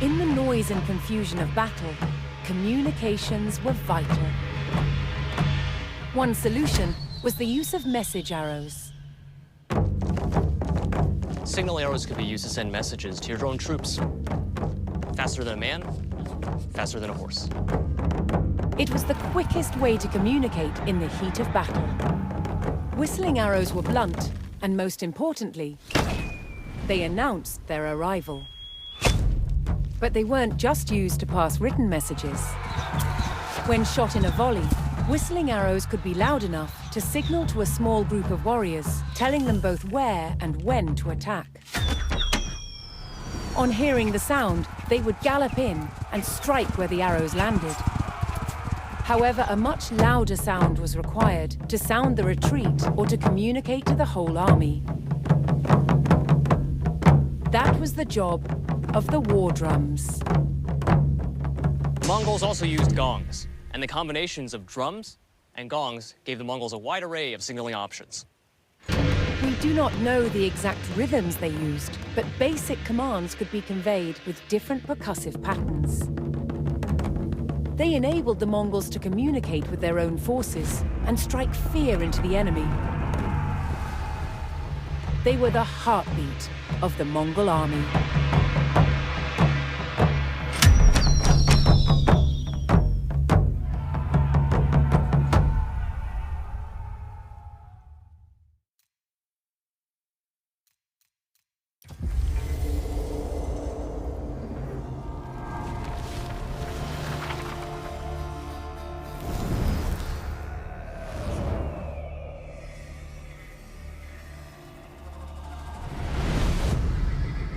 In the noise and confusion of battle, communications were vital. One solution was the use of message arrows. Signal arrows could be used to send messages to your drone troops. Faster than a man, faster than a horse. It was the quickest way to communicate in the heat of battle. Whistling arrows were blunt, and most importantly, they announced their arrival. But they weren't just used to pass written messages. When shot in a volley, whistling arrows could be loud enough to signal to a small group of warriors, telling them both where and when to attack. On hearing the sound, they would gallop in and strike where the arrows landed. However, a much louder sound was required to sound the retreat or to communicate to the whole army. That was the job of the war drums. Mongols also used gongs, and the combinations of drums and gongs gave the Mongols a wide array of signaling options. We do not know the exact rhythms they used, but basic commands could be conveyed with different percussive patterns. They enabled the Mongols to communicate with their own forces and strike fear into the enemy. They were the heartbeat of the Mongol army.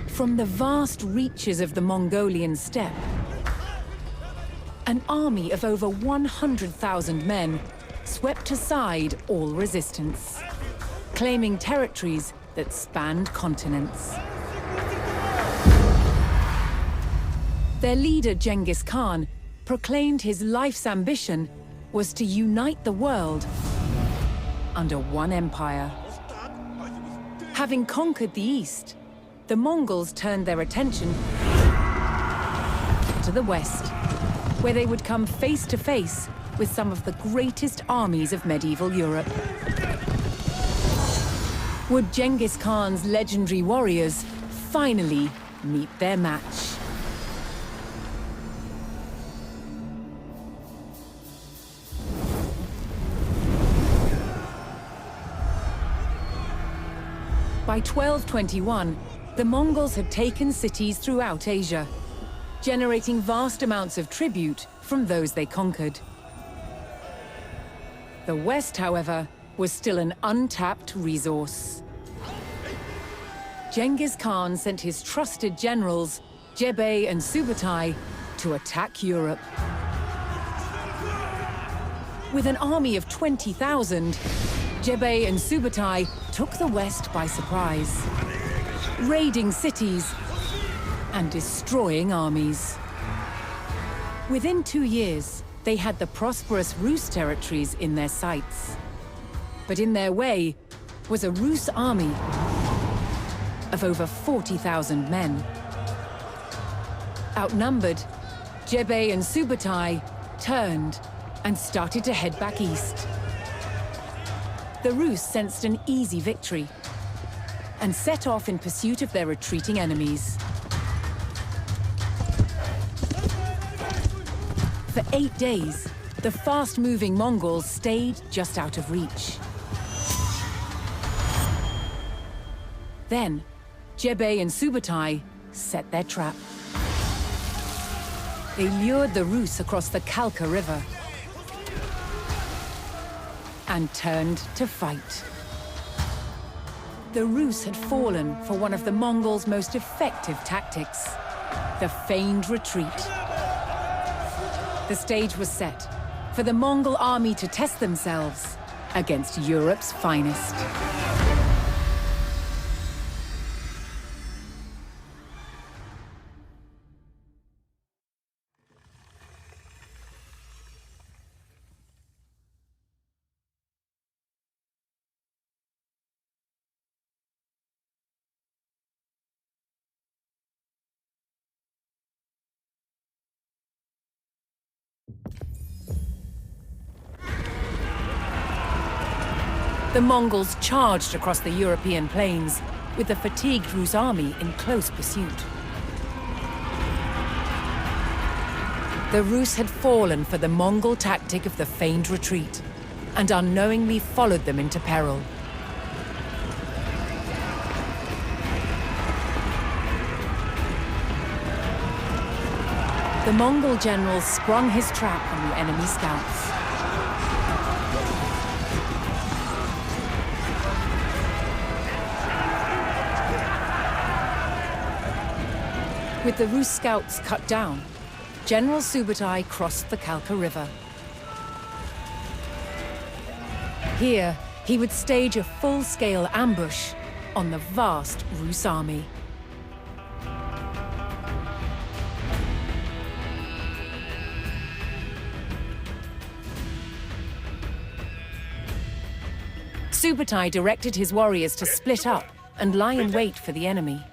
From the vast reaches of the Mongolian steppe, an army of over 100,000 men swept aside all resistance, claiming territories that spanned continents. Their leader, Genghis Khan, proclaimed his life's ambition was to unite the world under one empire. Having conquered the East, the Mongols turned their attention to the west, where they would come face to face with some of the greatest armies of medieval Europe. Would Genghis Khan's legendary warriors finally meet their match? By 1221, the Mongols had taken cities throughout Asia, generating vast amounts of tribute from those they conquered. The West, however, was still an untapped resource. Genghis Khan sent his trusted generals, Jebei and Subutai, to attack Europe. With an army of 20,000, Jebei and Subutai took the West by surprise, raiding cities and destroying armies. Within 2 years, they had the prosperous Rus territories in their sights. But in their way was a Rus army of over 40,000 men. Outnumbered, Jebei and Subutai turned and started to head back east. The Rus sensed an easy victory and set off in pursuit of their retreating enemies. For 8 days, the fast-moving Mongols stayed just out of reach. Then, Jebei and Subutai set their trap. They lured the Rus across the Kalka River and turned to fight. The Rus had fallen for one of the Mongols' most effective tactics, the feigned retreat. The stage was set for the Mongol army to test themselves against Europe's finest. The Mongols charged across the European plains, with the fatigued Rus army in close pursuit. The Rus had fallen for the Mongol tactic of the feigned retreat, and unknowingly followed them into peril. The Mongol general sprung his trap on the enemy scouts. With the Rus scouts cut down, General Subutai crossed the Kalka River. Here, he would stage a full-scale ambush on the vast Rus army. Subutai directed his warriors to split up and lie in wait for the enemy.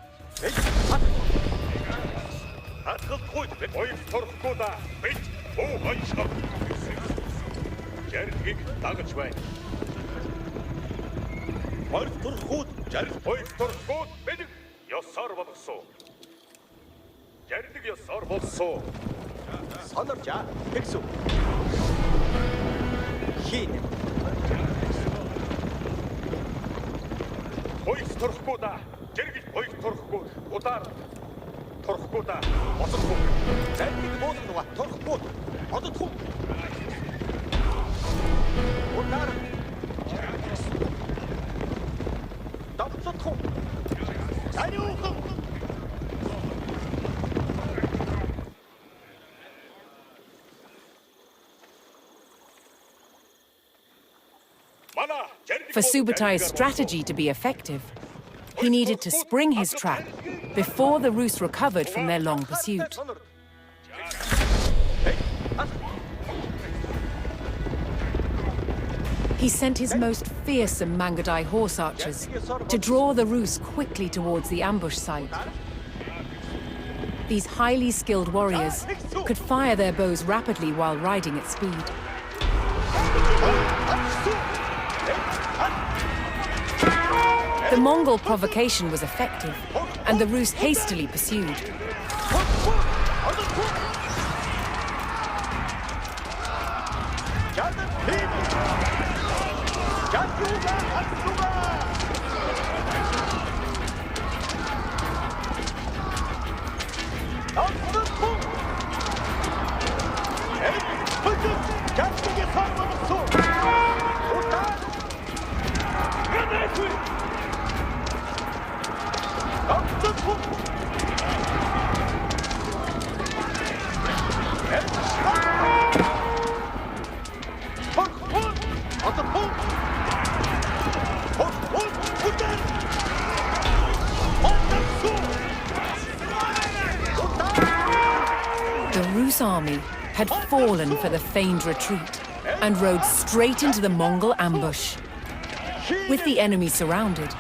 For Subutai's strategy to be effective, he needed to spring his trap before the Rus recovered from their long pursuit. He sent his most fearsome Mangadai horse archers to draw the Rus quickly towards the ambush site. These highly skilled warriors could fire their bows rapidly while riding at speed. The Mongol provocation was effective, and the Rus hastily pursued. The Rus army had fallen for the feigned retreat and rode straight into the Mongol ambush. With the enemy surrounded,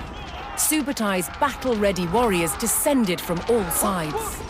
Subutai's battle-ready warriors descended from all sides.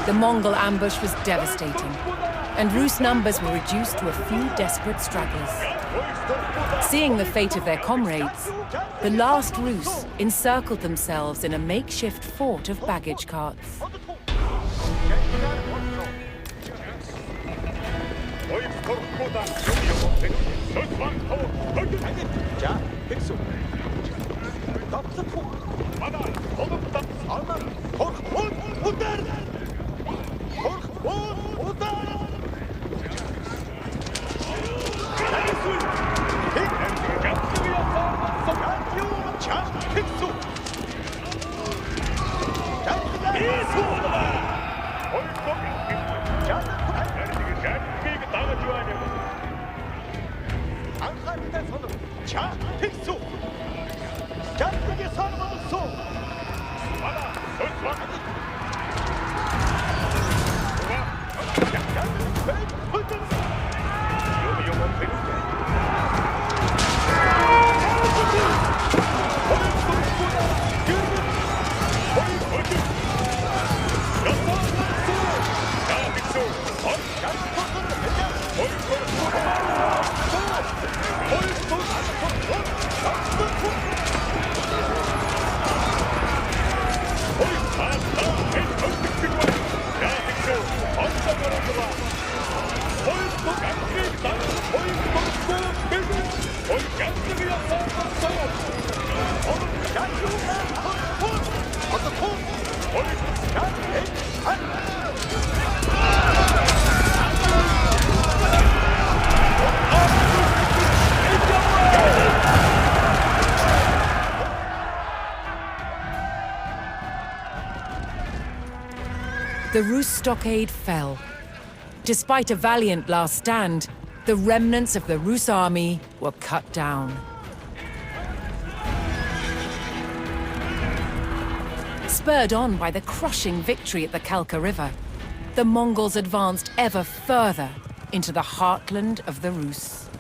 The Mongol ambush was devastating, and Rus numbers were reduced to a few desperate stragglers. Seeing the fate of their comrades, the last Rus encircled themselves in a makeshift fort of baggage carts. 백성 답답고 바다 허겁답 사망 헐혼 온다 헐혼 온다 나이술 백성이야 사망 자 백성 자 이소다 안간다 선으로 자 백수 장국의 선원소 와라 설수하니 양양은 백분들 요미용은 백분들 얼굴보다 그는 얼굴 여성원소 자 백수 장국을 해자 얼굴보다 The Rus stockade fell. Despite a valiant last stand, the remnants of the Rus army were cut down. Spurred on by the crushing victory at the Kalka River, the Mongols advanced ever further into the heartland of the Rus.